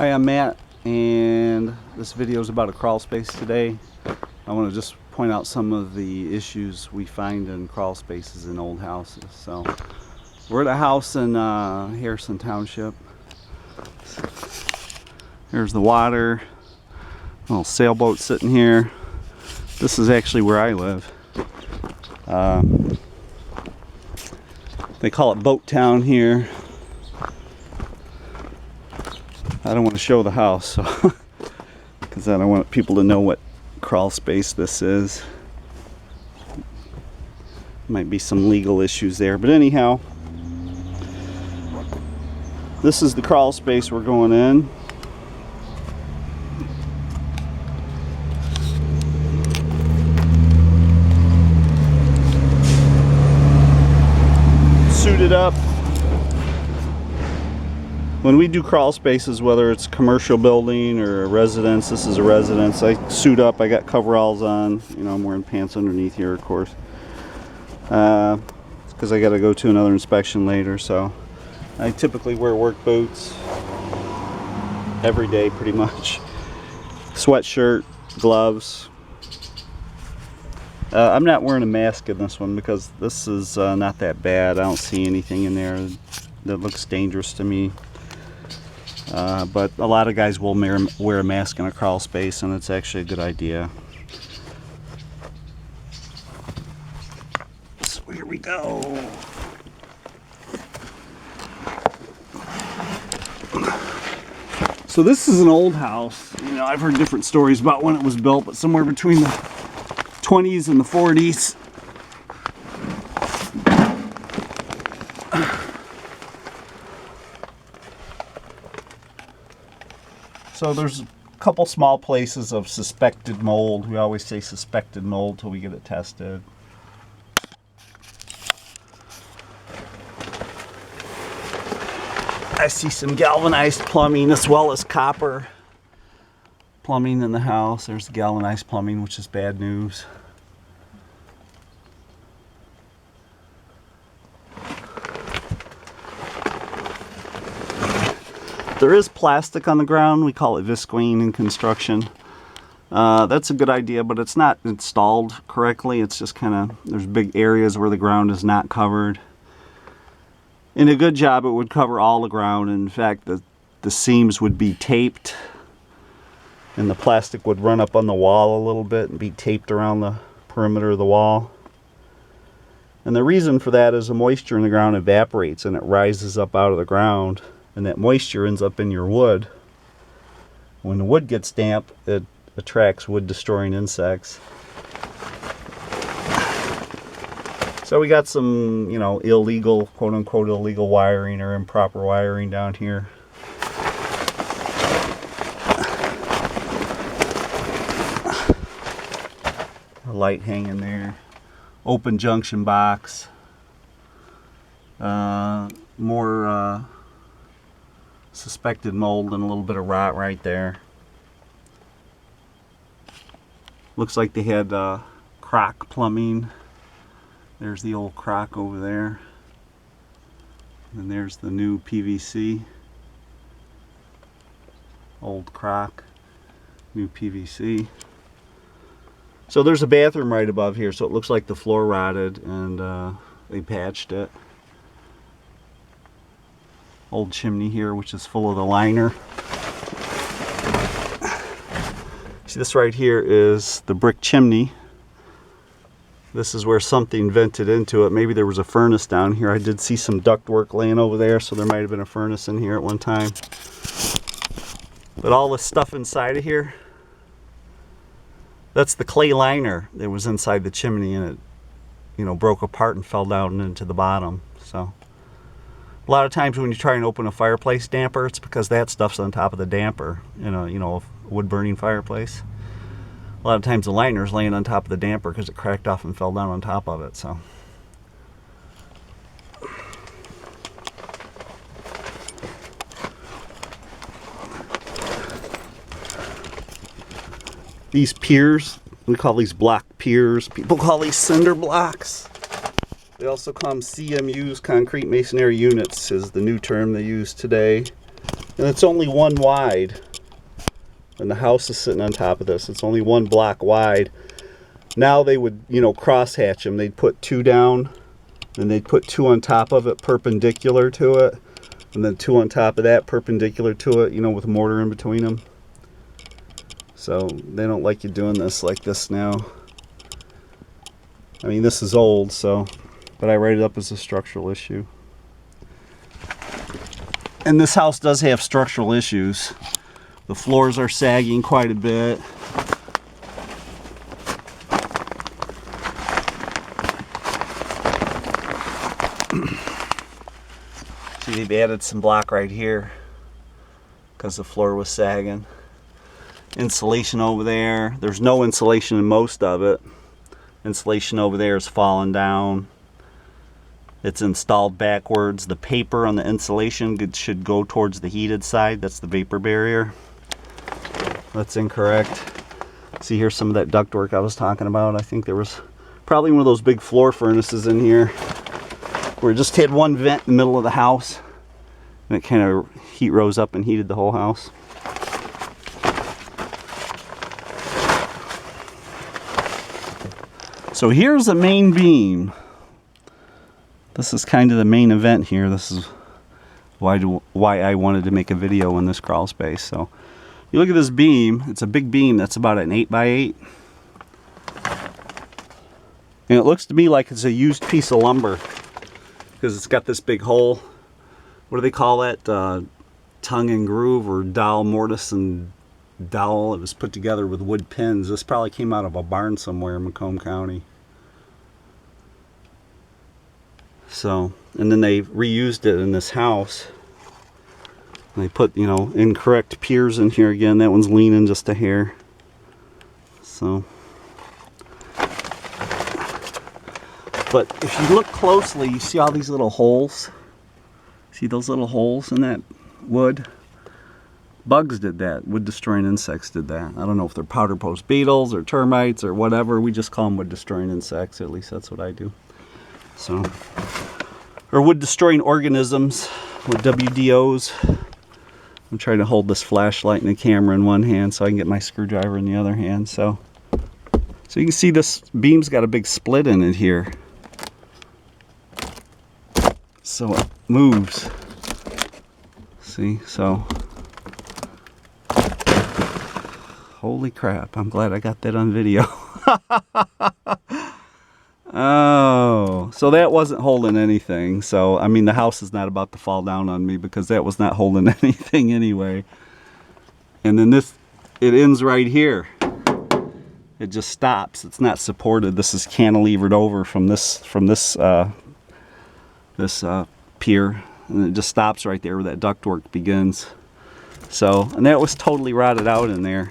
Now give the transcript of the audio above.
Hi, I'm Matt, and this video is about a crawl space today. I want to just point out some of the issues we find in crawl spaces in old houses. So we're at a house in Harrison Township. There's the water, a little sailboat sitting here. This is actually where I live. They call it Boat Town here. I don't want to show the house, so because I don't want people to know what crawl space this is. Might be some legal issues there, but anyhow, this is the crawl space we're going in. Suited up. When we do crawl spaces, whether it's a commercial building or a residence, this is a residence, I suit up. I got coveralls on. You know, I'm wearing pants underneath here, of course, because I got to go to another inspection later. So I typically wear work boots every day, pretty much. Sweatshirt, gloves. I'm not wearing a mask in this one because this is not that bad. I don't see anything in there that looks dangerous to me. But a lot of guys will wear a mask in a crawl space, and it's actually a good idea. So here we go. So this is an old house. You know, I've heard different stories about when it was built, but somewhere between the 20s and the 40s. So there's a couple small places of suspected mold. We always say suspected mold till we get it tested. I see some galvanized plumbing as well as copper plumbing in the house. There's the galvanized plumbing, which is bad news. There is plastic on the ground. We call it visqueen in construction. That's a good idea, but it's not installed correctly. It's just kind of, there's big areas where the ground is not covered. In a good job, it would cover all the ground. In fact, the seams would be taped, and the plastic would run up on the wall a little bit and be taped around the perimeter of the wall. And the reason for that is the moisture in the ground evaporates and it rises up out of the ground. And that moisture ends up in your wood. When the wood gets damp, it attracts wood-destroying insects. So we got some, you know, illegal, quote-unquote illegal wiring or improper wiring down here. A light hanging there. Open junction box. More suspected mold and a little bit of rot right there. Looks like they had crock plumbing. There's the old crock over there. And there's the new PVC. Old crock, new PVC. So there's a bathroom right above here, so it looks like the floor rotted and they patched it. Old chimney here, which is full of the liner. See, this right here is the brick chimney. This is where something vented into it. Maybe there was a furnace down here. I did see some ductwork laying over there, so there might have been a furnace in here at one time. But all this stuff inside of here, that's the clay liner that was inside the chimney, and it, you know, broke apart and fell down into the bottom. So a lot of times when you try and open a fireplace damper, it's because that stuff's on top of the damper in a, you know, a wood-burning fireplace. A lot of times the liner's laying on top of the damper because it cracked off and fell down on top of it. So these piers, we call these block piers. People call these cinder blocks. They also call them CMUs, concrete masonry units is the new term they use today. And it's only one wide. And the house is sitting on top of this. It's only one block wide. Now they would, you know, crosshatch them. They'd put 2 down, and they'd put 2 on top of it perpendicular to it, and then 2 on top of that perpendicular to it, you know, with mortar in between them. So they don't like you doing this like this now. I mean, this is old, so, but I write it up as a structural issue. And this house does have structural issues. The floors are sagging quite a bit. See, they've added some block right here because the floor was sagging. Insulation over there. There's no insulation in most of it. Insulation over there is falling down. It's installed backwards. The paper on the insulation should go towards the heated side. That's the vapor barrier. That's incorrect. See, here's some of that ductwork I was talking about. I think there was probably one of those big floor furnaces in here where it just had one vent in the middle of the house, and it kind of heat rose up and heated the whole house. So here's the main beam. This is kind of the main event here. This is why I wanted to make a video in this crawl space. So you look at this beam. It's a big beam. That's about an 8x8. And it looks to me like it's a used piece of lumber because it's got this big hole. What do they call that? Tongue and groove, or dowel, mortise and dowel. It was put together with wood pins. This probably came out of a barn somewhere in Macomb County. So, and then they reused it in this house. And they put, you know, incorrect piers in here again. That one's leaning just a hair. So, but if you look closely, you see all these little holes. See those little holes in that wood? Bugs did that. Wood destroying insects did that. I don't know if they're powder post beetles or termites or whatever. We just call them wood destroying insects. At least that's what I do. So, or wood destroying organisms with WDOs. I'm trying to hold this flashlight and the camera in one hand so I can get my screwdriver in the other hand. So you can see this beam's got a big split in it here. So it moves. See, so holy crap, I'm glad I got that on video. Oh, so that wasn't holding anything. So, I mean, the house is not about to fall down on me because that was not holding anything anyway. And then this, it ends right here. It just stops. It's not supported. This is cantilevered over from this pier, and it just stops right there where that ductwork begins. So, and that was totally rotted out in there.